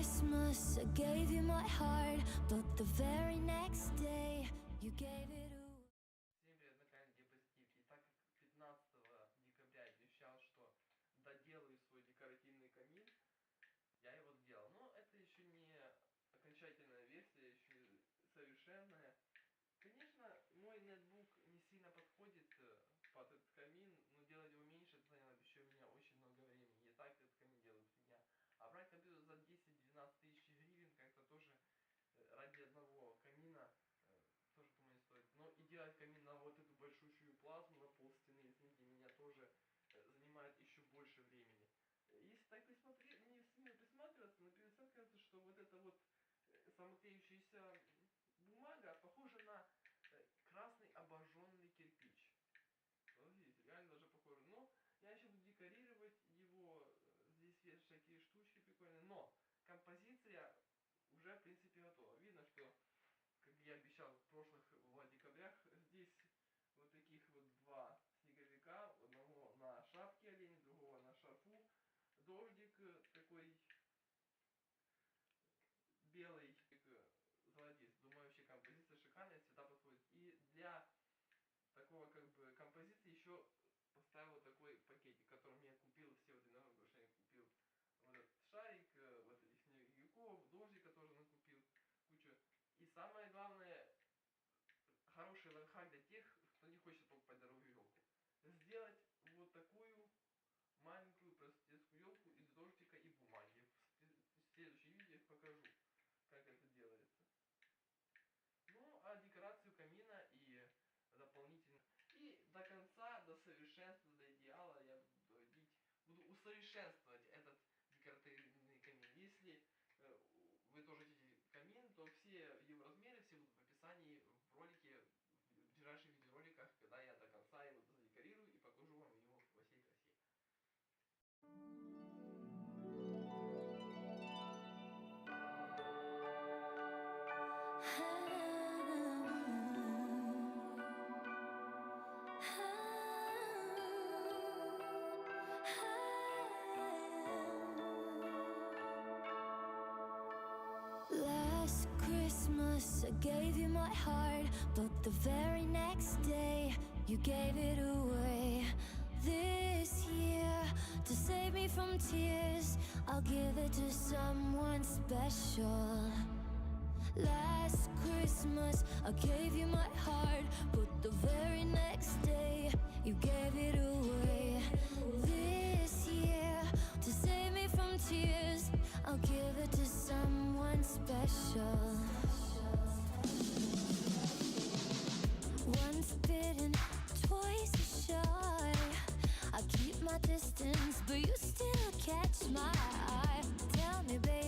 Christmas, I gave you my heart, but the very next day you gave it away. Всем привет, на канале Диапозитив. И так как 15 декабря обещал, что доделаю свой декоративный камин, я его сделал. Но это еще не окончательная версия, еще не совершенная. Конечно, мой нетбук не сильно подходит под этот камин, но делать его меньше, это заняло еще у меня очень много времени. И так этот камин делаю 3 дня. А брать компьютер за 10-12 тысяч гривен как-то тоже ради одного камина тоже, думаю, не стоит. Но и делать камин на вот эту большущую плазму на пол стены, извините, меня тоже занимает еще больше времени. Если так присматриваться, например, кажется, что вот эта вот самоклеющаяся бумага похожа на красный обожженный кирпич. Видите, реально даже похоже. Но я еще буду декорировать его, здесь есть всякие штучки прикольные, но композиция уже в принципе готова. Видно, что, как я обещал в прошлых декабрях, здесь вот таких вот два снеговика, одного на шапке оленя, другого на шарфу. Дождик такой белый, золотец. Думаю, вообще композиция шикарная, цвета подходят. И для такого как бы композиции еще поставил такой пакетик, которым я купил все вот потому я купил вот этот шарик, вот этих снеговиков, дождика тоже накупил кучу. И самое главное, хороший лайфхак для тех, кто не хочет покупать дорогую елку. Сделать вот такую маленькую простецкую елку из дождика и бумаги. В следующем видео я покажу, как это делается. Ну, а декорацию камина и дополнительно. И до конца, до совершенства, до идеала я буду усовершенствовать этот декоративный камин. Если вы тоже хотите камин, то все его размеры, все будут в описании в ролике, в ближайших видеороликах, когда я до конца его задекорирую и покажу вам его во всей красе. Last Christmas, I gave you my heart, but the very next day you gave it away. This year, to save me from tears, I'll give it to someone special. Last Christmas, I gave you my heart, but the very next day you gave it away. This year, to save me from tears, I'll give it to someone special. Once bitten, twice shy. I keep my distance, but you still catch my eye. Tell me, baby,